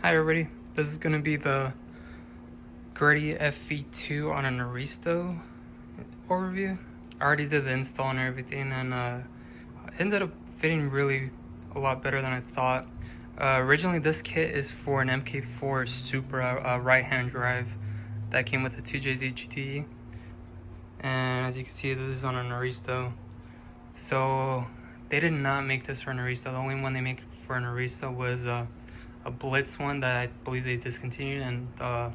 Hi everybody, this is going to be the Greddy FV2 on an Aristo overview. I already did the install and everything, and it ended up fitting really a lot better than I thought. Originally this kit is for an MK4 Supra right-hand drive that came with the 2JZ GT, and as you can see this is on an Aristo. So they did not make this for an Aristo. The only one they make for an Aristo was a Blitz one that I believe they discontinued, and the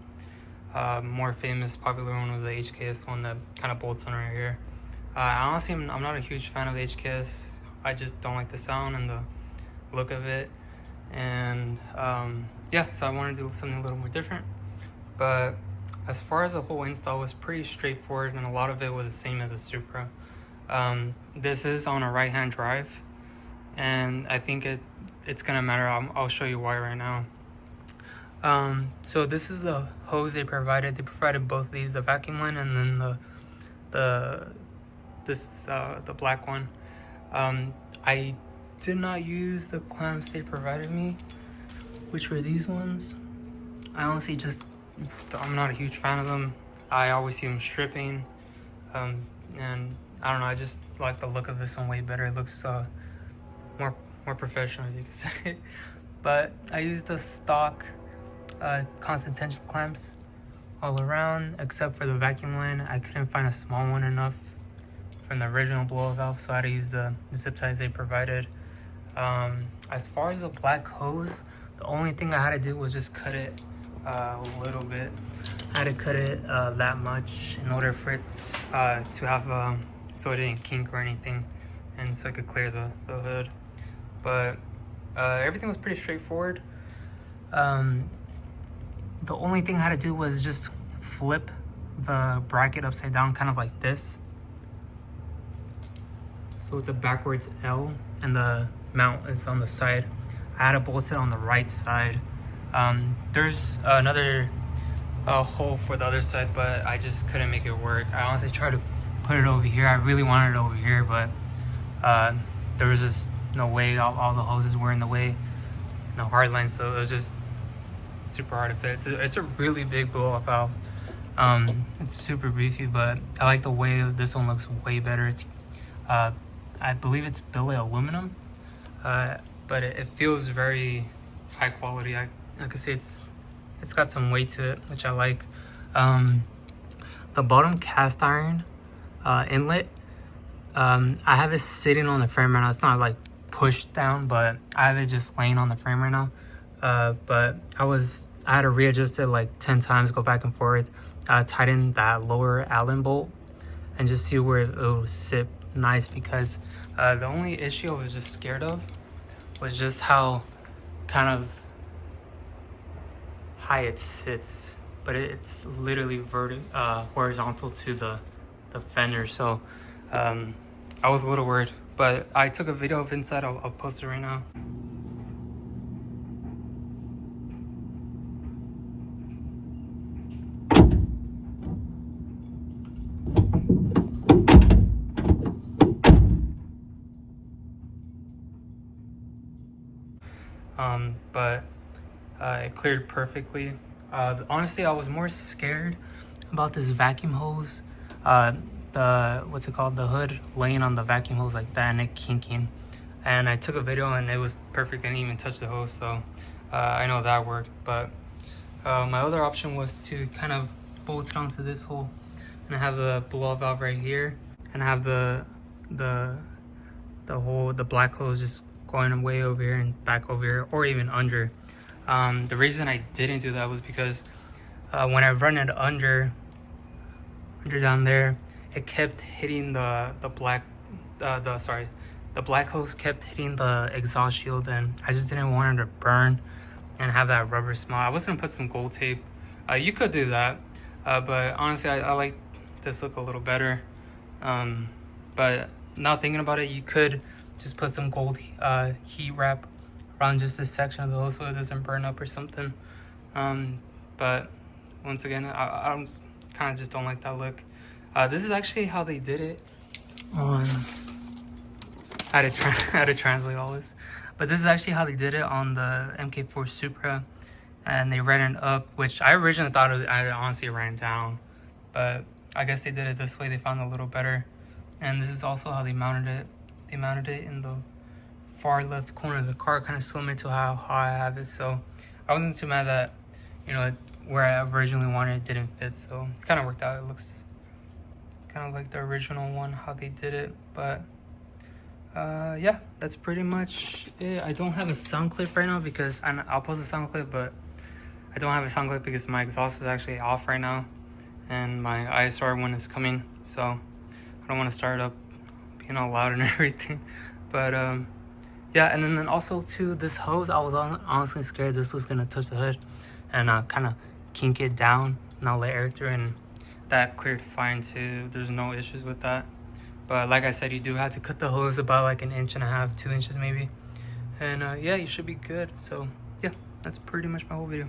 more famous popular one was the HKS one that kind of bolts on right here. Honestly, I'm not a huge fan of the HKS. I just don't like the sound and the look of it, and yeah, so I wanted to do something a little more different. But as far as the whole install was pretty straightforward, and a lot of it was the same as a Supra. This is on a right-hand drive, and I think it's gonna matter. I'll show you why right now. So this is the hose they provided. They provided both of these, the vacuum line and then the black one. I did not use the clamps they provided me, which were these ones. I honestly I'm not a huge fan of them. I always see them stripping, and I don't know, I just like the look of this one way better. It looks more professional, you could say. But I used the stock constant tension clamps all around, except for the vacuum line. I couldn't find a small one enough from the original blow valve, so I had to use the zip ties they provided. As far as the black hose, the only thing I had to do was just cut it a little bit. I had to cut it that much in order for it to have so it didn't kink or anything, and so I could clear the hood. But everything was pretty straightforward. The only thing I had to do was just flip the bracket upside down, kind of like this. So it's a backwards L, and the mount is on the side. I had to bolt it on the right side. There's another hole for the other side, but I just couldn't make it work. I honestly tried to put it over here. I really wanted it over here, but there was just no way. All the hoses were in the way, no hard lines, so it was just super hard to fit. It's a really big blow-off valve. It's super beefy, but I like the way this one looks way better. It's I believe it's billet aluminum, but it feels very high quality. Like I say, it's got some weight to it, which I like. The bottom cast iron inlet, I have it sitting on the frame right now. It's not like pushed down, but I have it just laying on the frame right now. But I had to readjust it like 10 times, go back and forth, tighten that lower Allen bolt, and just see where it will sit nice, because the only issue I was just scared of was just how kind of high it sits, but it's literally horizontal to the fender, so I was a little worried, but I took a video of inside. I'll post it right now. But it cleared perfectly. Honestly, I was more scared about this vacuum hose, what's it called, the hood laying on the vacuum hose like that and it kinking. And I took a video and it was perfect. I didn't even touch the hose, so I know that worked. But my other option was to kind of bolt it onto this hole, and I have the blow-off valve right here, and I have the black hose just going way over here and back over here, or even under. The reason I didn't do that was because when I run it under down there, it kept hitting the black hose kept hitting the exhaust shield, and I just didn't want it to burn and have that rubber smell. I was gonna put some gold tape. You could do that, but honestly I like this look a little better. But now thinking about it, you could just put some gold heat wrap around just this section of the hose so it doesn't burn up or something. But once again, I kind of just don't like that look. This is actually how they did it on... I had to translate all this. But this is actually how they did it on the MK4 Supra. and they ran it up, which I originally thought I honestly ran down, but I guess they did it this way. They found it a little better. And this is also how they mounted it. They mounted it in the far left corner of the car, kind of similar to how I have it. So I wasn't too mad that, you know, where I originally wanted it didn't fit. So it kind of worked out. It looks kind of like the original one, how they did it. But yeah, that's pretty much it. I don't have a sound clip right now because I'll post a sound clip, but I don't have a sound clip because my exhaust is actually off right now and my ISR one is coming, so I don't want to start up being all loud and everything. But yeah, and then also too, this hose, I was honestly scared this was gonna touch the hood and kind of kink it down and I'll let air through, and that cleared fine too. There's no issues with that. But like I said, you do have to cut the hose about like 1.5 inches, 2 inches maybe. And yeah, you should be good. So yeah, that's pretty much my whole video.